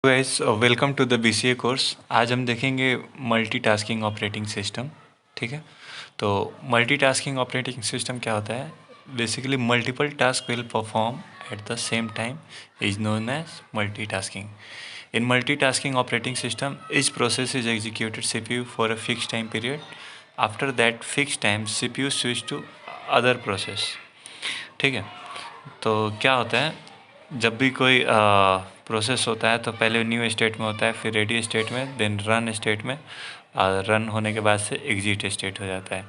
Guys welcome to the BCA course. आज हम देखेंगे मल्टीटास्किंग ऑपरेटिंग सिस्टम। ठीक है, तो मल्टीटास्किंग ऑपरेटिंग सिस्टम क्या होता है? Basically multiple task will perform at the same time is known as multitasking. In multitasking operating system each process is executed CPU for a fix time period. After that fix time CPU switch to other process. ठीक है, तो क्या होता है, जब भी कोई process होता है तो पहले न्यू स्टेट में होता है, फिर रेडी स्टेट में, देन रन स्टेट में, रन होने के बाद से एग्जिट स्टेट हो जाता है।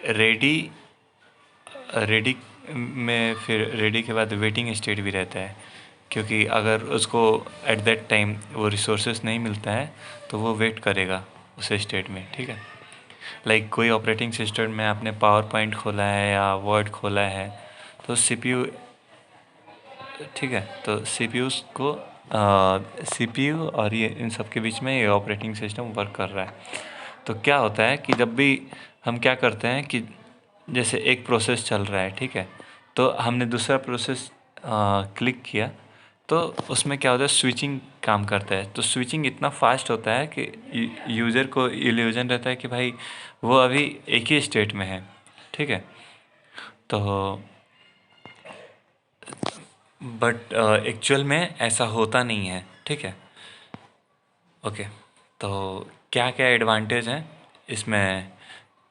रेडी रेडी में फिर रेडी के बाद वेटिंग स्टेट भी रहता है, क्योंकि अगर उसको एट दैट टाइम वो रिसोर्सेस नहीं मिलता है तो वो वेट करेगा उस स्टेट में। ठीक है, लाइक कोई ऑपरेटिंग सिस्टम में आपने पावर पॉइंट खोला है या वर्ड खोला है तो सीपीयू, ठीक है, तो सीपीयू और ये इन सब के बीच में ये ऑपरेटिंग सिस्टम वर्क कर रहा है। तो क्या होता है कि जब भी हम क्या करते हैं कि जैसे एक प्रोसेस चल रहा है, ठीक है, तो हमने दूसरा प्रोसेस क्लिक किया तो उसमें क्या होता है, स्विचिंग काम करता है। तो स्विचिंग इतना फास्ट होता है कि यूज़र को इल्यूजन रहता है कि भाई वो अभी एक ही स्टेट में है। ठीक है, तो बट एक्चुअल में ऐसा होता नहीं है। ठीक है, ओके, तो क्या क्या एडवांटेज हैं इसमें?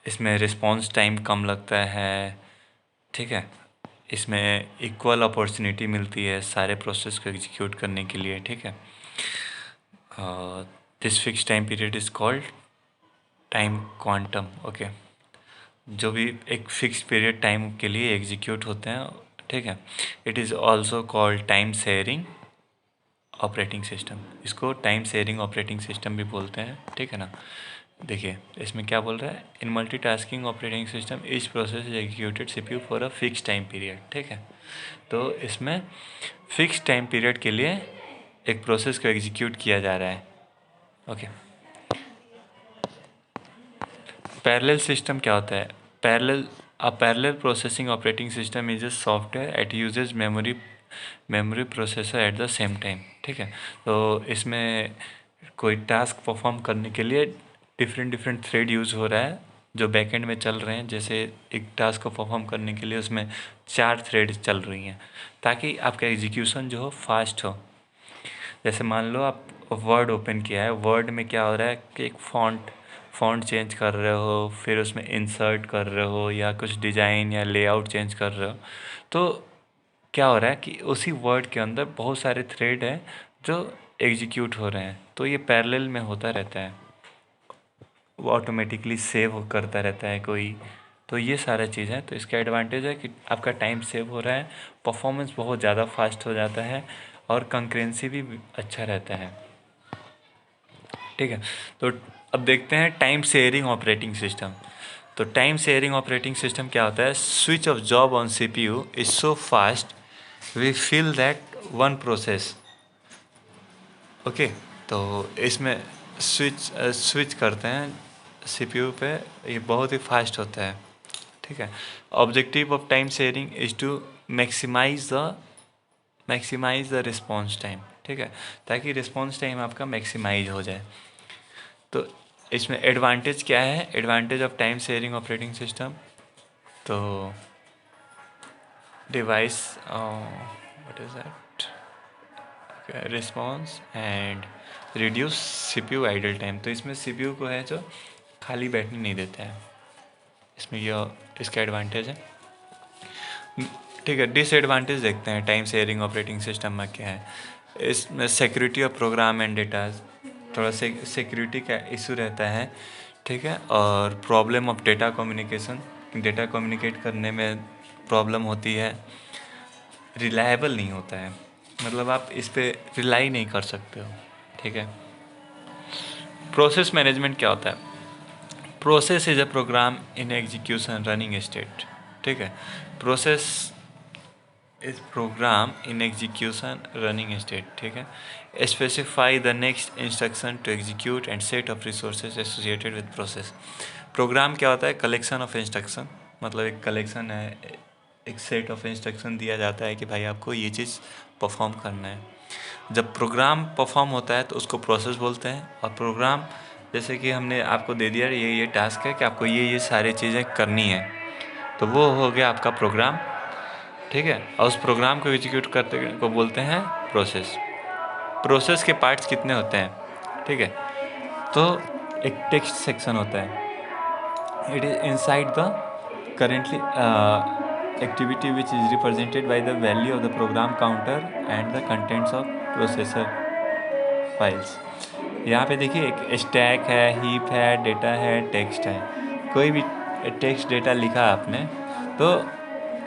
इसमें रिस्पॉन्स टाइम कम लगता है। ठीक है, इसमें इक्वल अपॉर्चुनिटी मिलती है सारे प्रोसेस को एग्जीक्यूट करने के लिए। ठीक है, this fix time period is called time quantum. Okay, जो भी एक फिक्स पीरियड टाइम के लिए एग्जीक्यूट होते हैं। ठीक है, it is also called time sharing operating system. इसको टाइम शेयरिंग ऑपरेटिंग सिस्टम भी बोलते हैं। ठीक है ना, देखिए इसमें क्या बोल रहा है, in multitasking operating system each process is executed CPU for a fix time period. ठीक है, तो इसमें फिक्स टाइम पीरियड के लिए एक प्रोसेस को एग्जीक्यूट किया जा रहा है। ओके, पैरेलल सिस्टम क्या होता है? Parallel processing operating system is a software at uses memory processor at the same time. ठीक है, तो इसमें कोई टास्क परफॉर्म करने के लिए डिफरेंट डिफरेंट थ्रेड यूज़ हो रहा है जो बैकएंड में चल रहे हैं। जैसे एक टास्क को परफॉर्म करने के लिए उसमें 4 थ्रेड चल रही हैं ताकि आपका एग्जीक्यूशन जो हो फास्ट हो। जैसे मान लो आप वर्ड ओपन किया है, वर्ड में क्या हो रहा है कि एक फ़ॉन्ट चेंज कर रहे हो, फिर उसमें इंसर्ट कर रहे हो या कुछ डिज़ाइन या लेआउट चेंज कर रहे हो, तो क्या हो रहा है कि उसी वर्ड के अंदर बहुत सारे थ्रेड हैं जो एग्जीक्यूट हो रहे हैं। तो ये पैरेलल में होता रहता है, वो ऑटोमेटिकली सेव करता रहता है कोई। तो ये सारा चीज़ है। तो इसका एडवांटेज है कि आपका टाइम सेव हो रहा है, परफॉर्मेंस बहुत ज़्यादा फास्ट हो जाता है और कंकरेंसी भी अच्छा रहता है। ठीक है, तो अब देखते हैं टाइम शेयरिंग ऑपरेटिंग सिस्टम। तो टाइम शेयरिंग ऑपरेटिंग सिस्टम क्या होता है? Switch of job on CPU is so fast we feel that one process. Okay, तो इसमें स्विच करते हैं सीपीयू पे, ये बहुत ही फास्ट होता है। ठीक है, objective of time sharing is to maximise the response time. ठीक है, ताकि रिस्पॉन्स टाइम आपका मैक्सिमाइज हो जाए। तो इसमें एडवांटेज क्या है? Advantage of time sharing operating system, तो device what is that, response and reduce CPU idle time. तो इसमें सीपीयू को है जो खाली बैठने नहीं देता है, इसमें यह इसका एडवांटेज है। ठीक है, डिसएडवांटेज देखते हैं टाइम शेयरिंग ऑपरेटिंग सिस्टम में क्या है। इसमें security of program and data, थोड़ा सिक्योरिटी का इशू रहता है। ठीक है, और problem of data communication, data communicate करने में प्रॉब्लम होती है। रिलायबल नहीं होता है, मतलब आप इस पर रिलाई नहीं कर सकते हो। ठीक है, प्रोसेस मैनेजमेंट क्या होता है? Process is a program in execution running state. ठीक है, process is program in execution running state. ठीक है, specify the next instruction to execute and set of resources associated with process. Program क्या होता है? कलेक्शन ऑफ इंस्ट्रक्शन, मतलब एक collection है, एक सेट ऑफ इंस्ट्रक्शन दिया जाता है कि भाई आपको ये चीज़ परफॉर्म करना है। जब प्रोग्राम परफॉर्म होता है तो उसको प्रोसेस बोलते हैं। और प्रोग्राम जैसे कि हमने आपको दे दिया ये टास्क है कि आपको ये सारी चीज़ें करनी है, तो वो हो गया आपका प्रोग्राम, ठीक है। और उस प्रोग्राम को एग्जीक्यूट करते को बोलते हैं प्रोसेस। प्रोसेस के पार्ट्स कितने होते हैं, ठीक है। तो एक टेक्स्ट सेक्शन होता है, it is inside the currently activity which is represented by the value of the program counter and the contents of processor files. यहाँ पे देखिए एक स्टैक है, हीप है, डेटा है, टेक्स्ट है। कोई भी टेक्स्ट डेटा लिखा आपने तो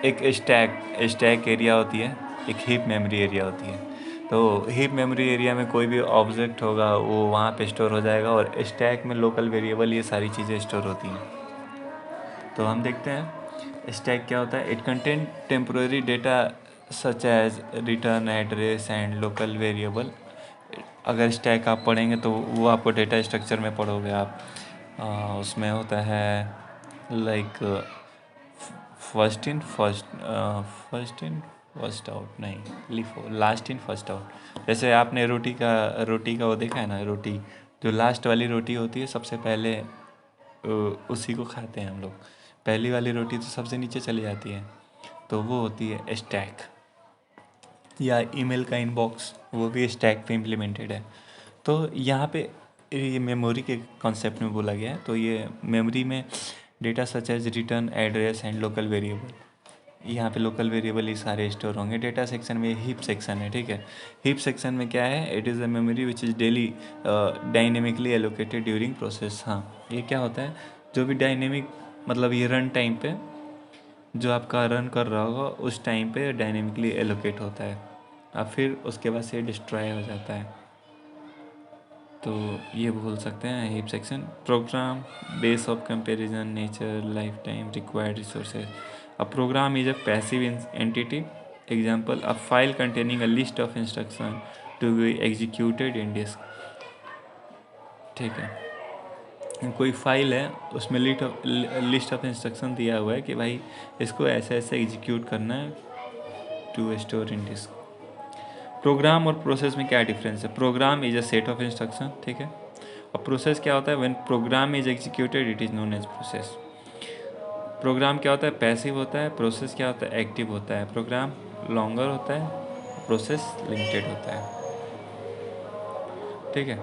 एक स्टैक एरिया होती है, एक हीप मेमोरी एरिया होती है। तो हीप मेमोरी एरिया में कोई भी ऑब्जेक्ट होगा वो वहाँ पे स्टोर हो जाएगा, और स्टैक में लोकल वेरिएबल ये सारी चीज़ें स्टोर होती हैं। तो हम देखते हैं स्टैक क्या होता है। It contain temporary data such as return address and local variable. अगर स्टैक आप पढ़ेंगे तो वो आपको डेटा स्ट्रक्चर में पढ़ोगे आप, उसमें होता है like first in first out, नहीं LIFO last in first out. जैसे आपने रोटी का वो देखा है ना, रोटी जो लास्ट वाली रोटी होती है सबसे पहले उसी को खाते हैं हम लोग। पहली वाली रोटी तो सबसे नीचे चली जाती है, तो वो होती है स्टैक। या ईमेल का इनबॉक्स वो भी स्टैक पे इम्प्लीमेंटेड है। तो यहाँ पे ये मेमोरी के कॉन्सेप्ट में बोला गया है। तो ये मेमोरी में data such as return address and local variable, यहाँ पे लोकल वेरिएबल ही सारे स्टोर होंगे। डेटा सेक्शन में हीप सेक्शन है, ठीक है। हीप सेक्शन में क्या है, it is a memory which is daily dynamically allocated during process. हाँ, ये क्या होता है, जो भी डायनेमिक मतलब ये रन टाइम पे जो आपका रन कर रहा होगा उस टाइम पे डायनेमिकली एलोकेट होता है, और फिर उसके बाद से डिस्ट्रॉय हो जाता है। तो ये बोल सकते हैं heap section. Program base of comparison nature life time required resources. A program is a passive entity, example a file containing a list of instruction to be executed in disk, ठीक है। कोई फाइल है उसमें list of instruction दिया हुआ है कि भाई इसको ऐसे ऐसे एग्जीक्यूट करना है to store in disk. Program और प्रोसेस में क्या डिफरेंस है। Program is a set of instruction, ठीक है। और प्रोसेस क्या होता है, when program is executed it is known as process. Program क्या होता है, पैसिव होता है। प्रोसेस क्या होता है, एक्टिव होता है। प्रोग्राम लॉन्गर होता है, प्रोसेस लिमिटेड होता है, ठीक है।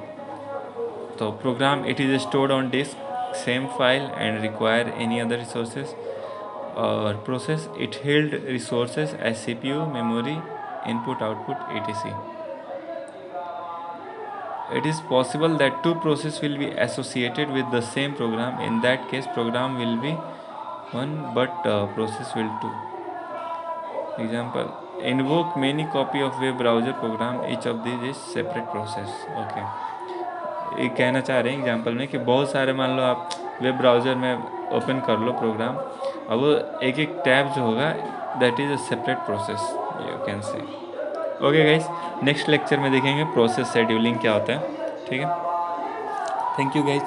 तो program it is stored on disk same file and require any other resources. और process it held resources as CPU, memory, input output etc. It is possible that two processes will be associated with the same program. In that case program will be one but process will two. Example, invoke many copy of web browser program, each of these is separate process. Okay, ये कहना चाह रहे हैं example में कि बहुत सारे मान लो आप वेब ब्राउज़र में ओपन कर लो प्रोग्राम, और वो एक एक टैब जो होगा that is a separate process, you can say. Okay guys, next lecture में देखेंगे प्रोसेस शेड्यूलिंग क्या होता है, ठीक है। Thank you guys.